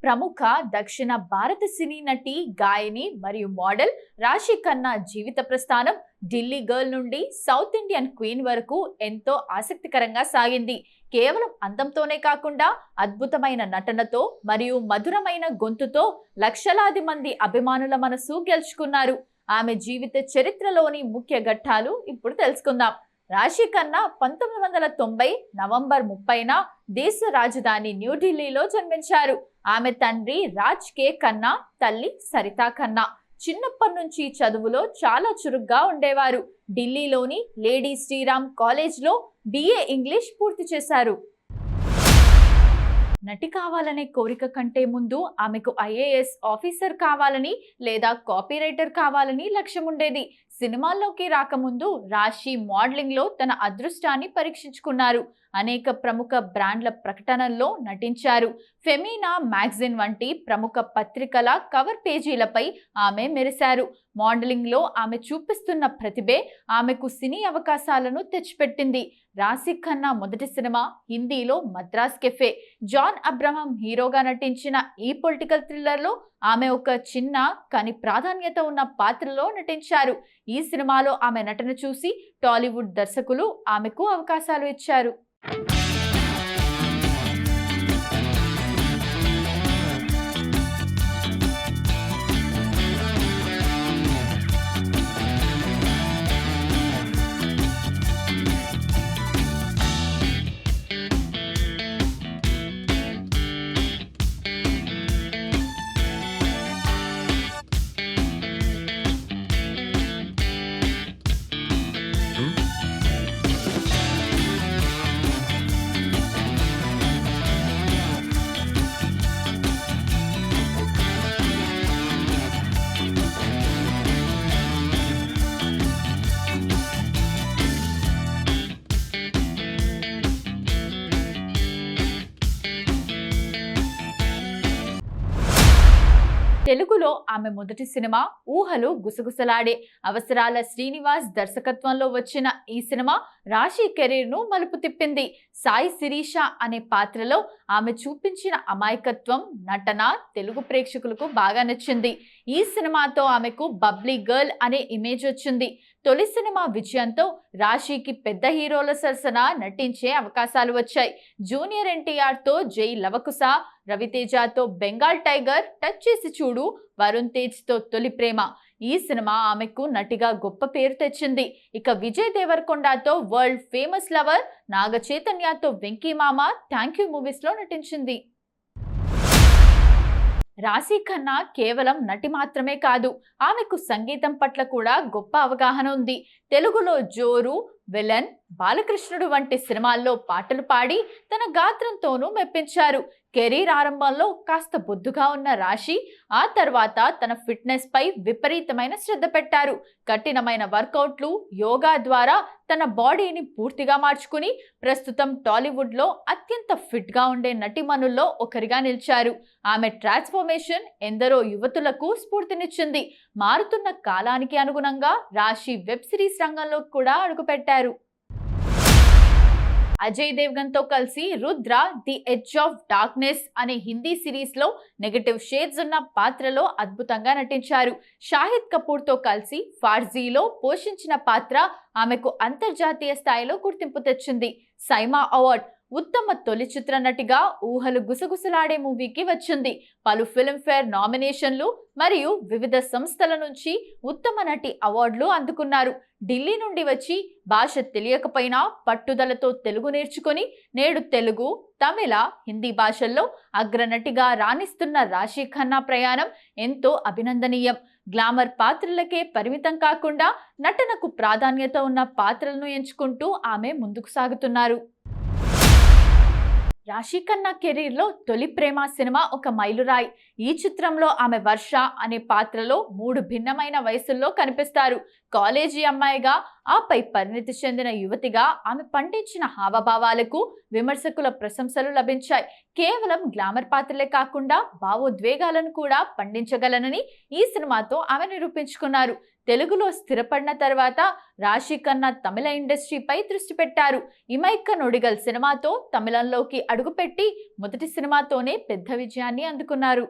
ప్రముఖ దక్షిణ భారత సినీ నటి, గాయని మరియు మోడల్ రాశి ఖన్నా జీవిత ప్రస్థానం ఢిల్లీ గర్ల్ నుండి సౌత్ ఇండియన్ క్వీన్ వరకు ఎంతో ఆసక్తికరంగా సాగింది. కేవలం అందంతోనే కాకుండా అద్భుతమైన నటనతో మరియు మధురమైన గొంతుతో లక్షలాది మంది అభిమానుల మనసు గెలుచుకున్నారు. ఆమె జీవిత చరిత్రలోని ముఖ్య ఘట్టాలు ఇప్పుడు తెలుసుకుందాం. రాశి ఖన్నా 1990 నవంబర్ 30న దేశ రాజధాని న్యూఢిల్లీలో జన్మించారు. ఆమె తండ్రి రాజ్ కే ఖన్నా, తల్లి సరితా ఖన్నా. చిన్నప్పటి నుంచి చదువులో చాలా చురుగ్గా ఉండేవారు. ఢిల్లీలోని లేడీ శ్రీరామ్ కాలేజ్లో BA ఇంగ్లీష్ పూర్తి చేశారు. నటి కావాలనే కోరిక కంటే ముందు ఆమెకు IAS ఆఫీసర్ కావాలని లేదా కాపీ రైటర్ కావాలని లక్ష్యం ఉండేది. సినిమాల్లోకి రాకముందు రాశి మోడలింగ్ లో తన అదృష్టాన్ని పరీక్షించుకున్నారు. అనేక ప్రముఖ బ్రాండ్ల ప్రకటనల్లో నటించారు. ఫెమినా మ్యాగజైన్ వంటి ప్రముఖ పత్రికల కవర్ పేజీలపై ఆమె మెరిశారు. మోడలింగ్ లో ఆమె చూపిస్తున్న ప్రతిభే ఆమెకు సినీ అవకాశాలను తెచ్చిపెట్టింది. రాశి ఖన్నా మొదటి సినిమా హిందీలో మద్రాస్ కెఫే. జాన్ అబ్రహం హీరోగా నటించిన ఈ పొలిటికల్ థ్రిల్లర్ లో ఆమె ఒక చిన్న కానీ ప్రాధాన్యత ఉన్న పాత్రలో నటించారు. ఈ సినిమాలో ఆమె నటన చూసి టాలీవుడ్ దర్శకులు ఆమెకు అవకాశాలు ఇచ్చారు. తెలుగులో ఆమె మొదటి సినిమా ఊహలు గుసగుసలాడే. అవసరాల శ్రీనివాస్ దర్శకత్వంలో వచ్చిన ఈ సినిమా రాశి కెరీర్ ను మలుపు తిప్పింది. సాయి శిరీష అనే పాత్రలో ఆమె చూపించిన అమాయకత్వం, నటన తెలుగు ప్రేక్షకులకు బాగా నచ్చింది. ఈ సినిమాతో ఆమెకు బబ్లీ గర్ల్ అనే ఇమేజ్ వచ్చింది. తొలి సినిమా విజయంతో రాశికి పెద్ద హీరోల సరసన నటించే అవకాశాలు వచ్చాయి. జూనియర్ NTR తో జై లవకుశ, రవితేజతో బెంగాల్ టైగర్, టచ్ చేసి చూడు, వరుణ్ తేజ్ తో తొలి ప్రేమ. ఈ సినిమా ఆమెకు నటిగా గొప్ప పేరు తెచ్చింది. ఇక విజయ్ దేవరకొండతో వరల్డ్ ఫేమస్ లవర్, నాగ చైతన్యతో వెంకీ మామ, థ్యాంక్ యూ మూవీస్ లో నటించింది. రాశి ఖన్నా కేవలం నటి మాత్రమే కాదు, ఆమెకు సంగీతం పట్ల కూడా గొప్ప అవగాహన ఉంది. తెలుగులో జోరు, విలన్, బాలకృష్ణుడు వంటి సినిమాల్లో పాటలు పాడి తన గాత్రంతోనూ మెప్పించారు. కెరీర్ ఆరంభంలో కాస్త బొద్దుగా ఉన్న రాశి ఆ తర్వాత తన ఫిట్నెస్ పై విపరీతమైన శ్రద్ధ పెట్టారు. కఠినమైన వర్కౌట్లు, యోగా ద్వారా తన బాడీని పూర్తిగా మార్చుకుని ప్రస్తుతం టాలీవుడ్ లో అత్యంత ఫిట్ గా ఉండే నటిమణుల్లో ఒకరిగా నిలిచారు. ఆమె ట్రాన్స్ఫర్మేషన్ ఎందరో యువతులకు స్ఫూర్తినిచ్చింది. మారుతున్న కాలానికి అనుగుణంగా రాశి వెబ్ సిరీస్ రంగంలో కూడా అడుగుపెట్టారు. అజయ్ దేవ్గన్ తో కలిసి Rudra the edge of darkness అనే హిందీ సిరీస్ లో నెగటివ్ షేడ్స్ ఉన్న పాత్రలో అద్భుతంగా నటించారు. షాహిద్ కపూర్ తో కలిసి ఫార్జీలో పోషించిన పాత్ర ఆమెకు అంతర్జాతీయ స్థాయిలో గుర్తింపు తెచ్చింది. సైమా అవార్డ్ ఉత్తమ తొలి చిత్ర నటిగా ఊహలు గుసగుసలాడే మూవీకి వచ్చింది. పలు ఫిల్మ్ఫేర్ నామినేషన్లు మరియు వివిధ సంస్థల నుంచి ఉత్తమ నటి అవార్డులు అందుకున్నారు. ఢిల్లీ నుండి వచ్చి భాష తెలియకపోయినా పట్టుదలతో తెలుగు నేర్చుకుని నేడు తెలుగు, తమిళ, హిందీ భాషల్లో అగ్రనటిగా రాణిస్తున్న రాశి ఖన్నా ప్రయాణం ఎంతో అభినందనీయం. గ్లామర్ పాత్రలకే పరిమితం కాకుండా నటనకు ప్రాధాన్యత ఉన్న పాత్రలను ఎంచుకుంటూ ఆమె ముందుకు సాగుతున్నారు. రాశి ఖన్నా కెరీర్ లో తొలి ప్రేమ సినిమా ఒక మైలురాయి. ఈ చిత్రంలో ఆమె వర్ష అనే పాత్రలో 3 భిన్నమైన వయసుల్లో కనిపిస్తారు. కాలేజీ అమ్మాయిగా, ఆపై పరిణతి చెందిన యువతిగా ఆమె పండించిన హావభావాలకు విమర్శకుల ప్రశంసలు లభించాయి. కేవలం గ్లామర్ పాత్రలే కాకుండా భావోద్వేగాలను కూడా పండించగలనని ఈ సినిమాతో ఆమె నిరూపించుకున్నారు. తెలుగులో స్థిరపడిన తర్వాత రాశి ఖన్నా తమిళ ఇండస్ట్రీపై దృష్టి పెట్టారు. ఇమైక్క నొడిగల్ సినిమాతో తమిళంలోకి అడుగుపెట్టి మొదటి సినిమాతోనే పెద్ద విజయాన్ని అందుకున్నారు.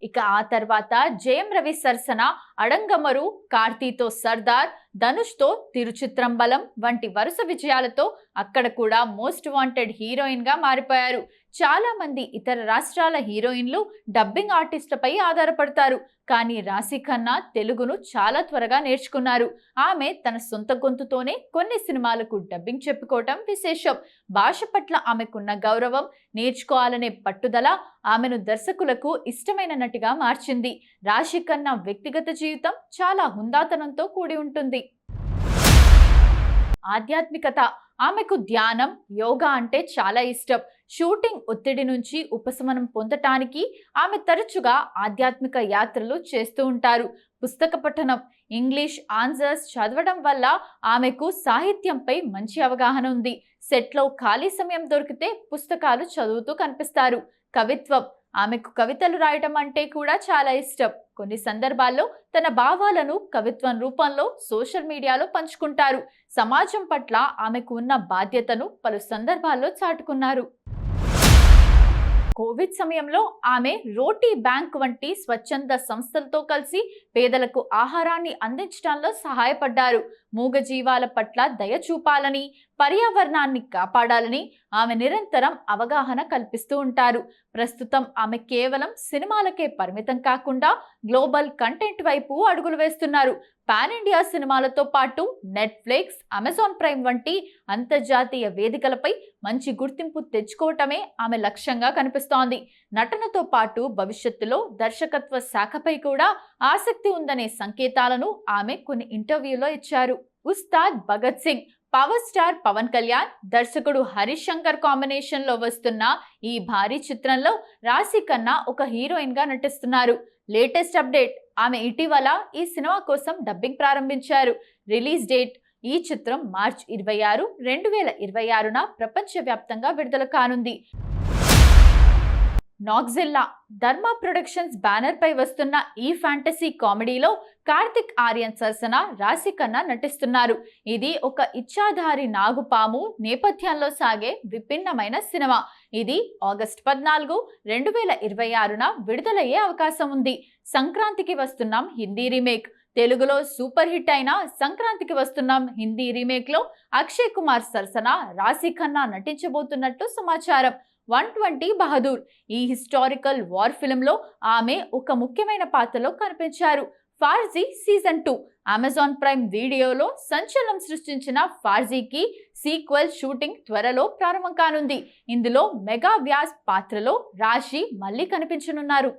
ఇక ఆ తర్వాత జయం రవి సరసన అడంగమరు, కార్తీతో సర్దార్, ధనుష్తో తిరుచిత్రంబలం వంటి వరుస విజయాలతో అక్కడ కూడా మోస్ట్ వాంటెడ్ హీరోయిన్ గా మారిపోయారు. చాలా మంది ఇతర రాష్ట్రాల హీరోయిన్లు డబ్బింగ్ ఆర్టిస్టులపై ఆధారపడతారు. కానీ రాశి ఖన్నా తెలుగును చాలా త్వరగా నేర్చుకున్నారు. ఆమె తన సొంత గొంతుతోనే కొన్ని సినిమాలకు డబ్బింగ్ చెప్పుకోవటం విశేషం. భాష పట్ల ఆమెకున్న గౌరవం, నేర్చుకోవాలనే పట్టుదల ఆమెను దర్శకులకు ఇష్టమైన నటిగా మార్చింది. రాశి ఖన్నా వ్యక్తిగత జీవితం చాలా హుందాతనంతో కూడి ఉంటుంది. ఆధ్యాత్మికత. ఆమెకు ధ్యానం, యోగా అంటే చాలా ఇష్టం. షూటింగ్ ఒత్తిడి నుంచి ఉపశమనం పొందటానికి ఆమె తరచుగా ఆధ్యాత్మిక యాత్రలు చేస్తూ ఉంటారు. పుస్తక పఠనం, ఇంగ్లీష్ ఆన్సర్స్ చదవడం వల్ల ఆమెకు సాహిత్యంపై మంచి అవగాహన ఉంది. సెట్లో ఖాళీ సమయం దొరికితే పుస్తకాలు చదువుతూ కనిపిస్తారు. కవిత్వం. ఆమెకు కవితలు రాయటం అంటే కూడా చాలా ఇష్టం. కొన్ని సందర్భాల్లో తన భావాలను కవిత్వం రూపంలో సోషల్ మీడియాలో పంచుకుంటారు. సమాజం పట్ల ఆమెకు ఉన్న బాధ్యతను పలు సందర్భాల్లో చాటుకున్నారు. కోవిడ్ సమయంలో ఆమె రోటీ బ్యాంక్ వంటి స్వచ్ఛంద సంస్థలతో కలిసి పేదలకు ఆహారాన్ని అందించడంలో సహాయపడ్డారు. మూగజీవాల పట్ల దయ చూపాలని, పర్యావరణాన్ని కాపాడాలని ఆమె నిరంతరం అవగాహన కల్పిస్తూ ఉంటారు. ప్రస్తుతం ఆమె కేవలం సినిమాలకే పరిమితం కాకుండా గ్లోబల్ కంటెంట్ వైపు అడుగులు వేస్తున్నారు. పాన్ ఇండియా సినిమాలతో పాటు నెట్ఫ్లిక్స్, అమెజాన్ ప్రైమ్ వంటి అంతర్జాతీయ వేదికలపై మంచి గుర్తింపు తెచ్చుకోవటమే ఆమె లక్ష్యంగా కనిపిస్తోంది. నటనతో పాటు భవిష్యత్తులో దర్శకత్వ శాఖపై కూడా ఆసక్తి ఉందనే సంకేతాలను ఆమె కొన్ని ఇంటర్వ్యూలో ఇచ్చారు. ఉస్తాద్ భగత్ సింగ్. పవర్ స్టార్ పవన్ కళ్యాణ్, దర్శకుడు హరీష్ శంకర్ కాంబినేషన్ లో వస్తున్న ఈ భారీ చిత్రంలో రాశి ఖన్నా ఒక హీరోయిన్ గా నటిస్తున్నారు. Latest update. ఆమె ఇటీవల ఈ సినిమా కోసం డబ్బింగ్ ప్రారంభించారు. Release date. ఈ చిత్రం మార్చి 26, 2026న ప్రపంచవ్యాప్తంగా విడుదల కానుంది. నాగ్జిల్లా. ధర్మ ప్రొడక్షన్స్ బ్యానర్ పై వస్తున్న ఈ ఫ్యాంటసీ కామెడీలో కార్తిక్ ఆర్యన్ సరసన రాశి ఖన్నా నటిస్తున్నారు. ఇది ఒక ఇచ్ఛాధారి నాగుపాము నేపథ్యంలో సాగే విభిన్నమైన సినిమా. ఇది ఆగస్టు 14, 2026న విడుదలయ్యే అవకాశం ఉంది. సంక్రాంతికి వస్తున్నాం హిందీ రీమేక్. తెలుగులో సూపర్ హిట్ అయిన సంక్రాంతికి వస్తున్నాం హిందీ రీమేక్ లో అక్షయ్ కుమార్ సరసన రాశి ఖన్నా నటించబోతున్నట్టు సమాచారం. 120 బహదూర్. ఈ హిస్టారికల్ వార్ ఫిల్మ్ లో ఆమె ఒక ముఖ్యమైన పాత్రలో కనిపించారు. ఫార్జీ సీజన్ 2. అమెజాన్ ప్రైమ్ వీడియోలో సంచలనం సృష్టించిన ఫార్జీకి సీక్వెల్ షూటింగ్ త్వరలో ప్రారంభం కానుంది. ఇందులో మెగా వ్యాస్ పాత్రలో రాశి మళ్ళీ కనిపించనున్నారు.